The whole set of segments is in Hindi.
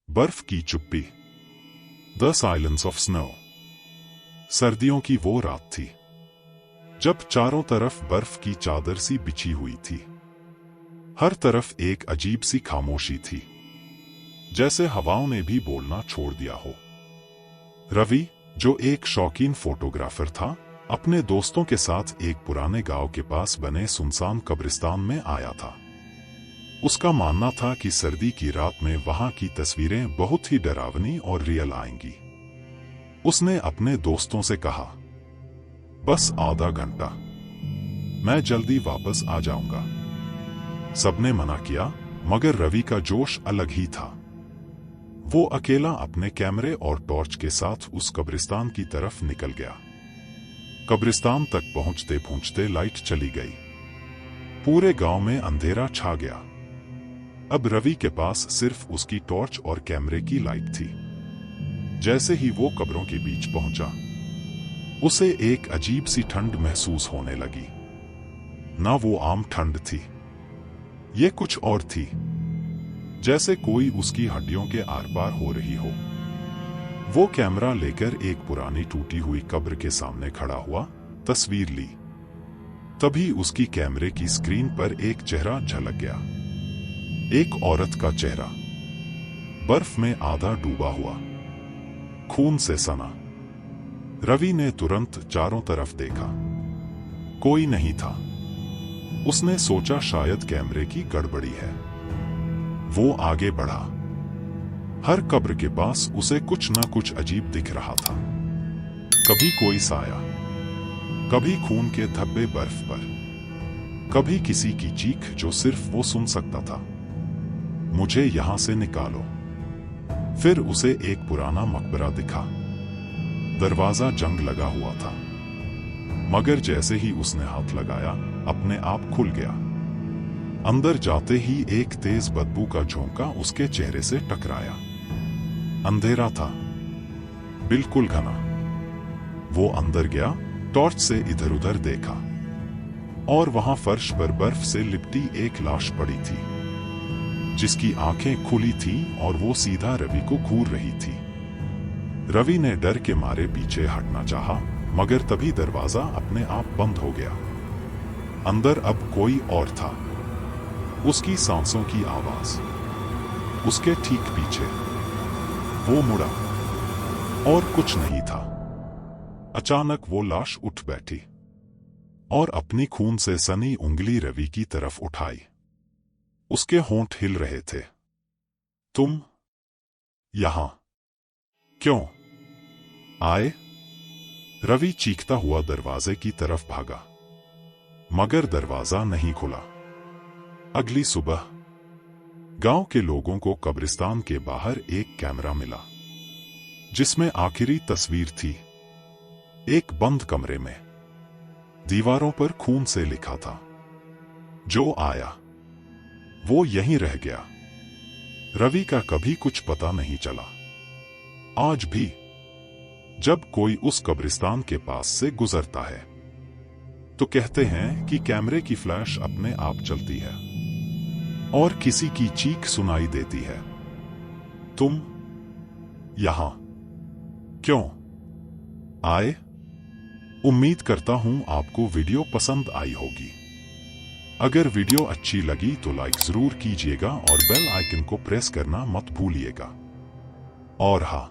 बर्फ की चुप्पी। The silence of snow. सर्दियों की वो रात थी जब चारों तरफ बर्फ की चादर सी बिछी हुई थी। हर तरफ एक अजीब सी खामोशी थी, जैसे हवाओं ने भी बोलना छोड़ दिया हो। रवि, जो एक शौकीन फोटोग्राफर था, अपने दोस्तों के साथ एक पुराने गांव के पास बने सुनसान कब्रिस्तान में आया था। उसका मानना था कि सर्दी की रात में वहां की तस्वीरें बहुत ही डरावनी और रियल आएंगी। उसने अपने दोस्तों से कहा, बस आधा घंटा, मैं जल्दी वापस आ जाऊंगा। सबने मना किया, मगर रवि का जोश अलग ही था। वो अकेला अपने कैमरे और टॉर्च के साथ उस कब्रिस्तान की तरफ निकल गया। कब्रिस्तान तक पहुंचते पहुंचते लाइट चली गई। पूरे गांव में अंधेरा छा गया। अब रवि के पास सिर्फ उसकी टॉर्च और कैमरे की लाइट थी। जैसे ही वो कब्रों के बीच पहुंचा, उसे एक अजीब सी ठंड महसूस होने लगी। ना वो आम ठंड थी, ये कुछ और थी, जैसे कोई उसकी हड्डियों के आर पार हो रही हो। वो कैमरा लेकर एक पुरानी टूटी हुई कब्र के सामने खड़ा हुआ, तस्वीर ली। तभी उसकी कैमरे की स्क्रीन पर एक चेहरा झलक गया। एक औरत का चेहरा, बर्फ में आधा डूबा हुआ, खून से सना। रवि ने तुरंत चारों तरफ देखा, कोई नहीं था। उसने सोचा शायद कैमरे की गड़बड़ी है। वो आगे बढ़ा। हर कब्र के पास उसे कुछ ना कुछ अजीब दिख रहा था। कभी कोई साया, कभी खून के धब्बे बर्फ पर, कभी किसी की चीख जो सिर्फ वो सुन सकता था, मुझे यहां से निकालो। फिर उसे एक पुराना मकबरा दिखा। दरवाजा जंग लगा हुआ था, मगर जैसे ही उसने हाथ लगाया, अपने आप खुल गया। अंदर जाते ही एक तेज बदबू का झोंका उसके चेहरे से टकराया। अंधेरा था, बिल्कुल घना। वो अंदर गया, टॉर्च से इधर उधर देखा, और वहां फर्श पर बर्फ से लिपटी एक लाश पड़ी थी, जिसकी आंखें खुली थीं और वो सीधा रवि को घूर रही थी। रवि ने डर के मारे पीछे हटना चाहा, मगर तभी दरवाजा अपने आप बंद हो गया। अंदर अब कोई और था। उसकी सांसों की आवाज उसके ठीक पीछे। वो मुड़ा और कुछ नहीं था। अचानक वो लाश उठ बैठी और अपनी खून से सनी उंगली रवि की तरफ उठाई। उसके होंठ हिल रहे थे। तुम यहां क्यों आए? रवि चीखता हुआ दरवाजे की तरफ भागा, मगर दरवाजा नहीं खुला। अगली सुबह गांव के लोगों को कब्रिस्तान के बाहर एक कैमरा मिला, जिसमें आखिरी तस्वीर थी। एक बंद कमरे में दीवारों पर खून से लिखा था, जो आया वो यहीं रह गया। रवि का कभी कुछ पता नहीं चला। आज भी जब कोई उस कब्रिस्तान के पास से गुजरता है, तो कहते हैं कि कैमरे की फ्लैश अपने आप चलती है और किसी की चीख सुनाई देती है। तुम यहां क्यों आए? उम्मीद करता हूं आपको वीडियो पसंद आई होगी। अगर वीडियो अच्छी लगी तो लाइक जरूर कीजिएगा और बेल आइकन को प्रेस करना मत भूलिएगा। और हाँ,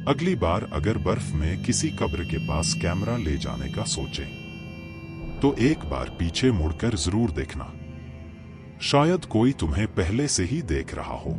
अगली बार अगर बर्फ में किसी कब्र के पास कैमरा ले जाने का सोचें, तो एक बार पीछे मुड़कर जरूर देखना। शायद कोई तुम्हें पहले से ही देख रहा हो।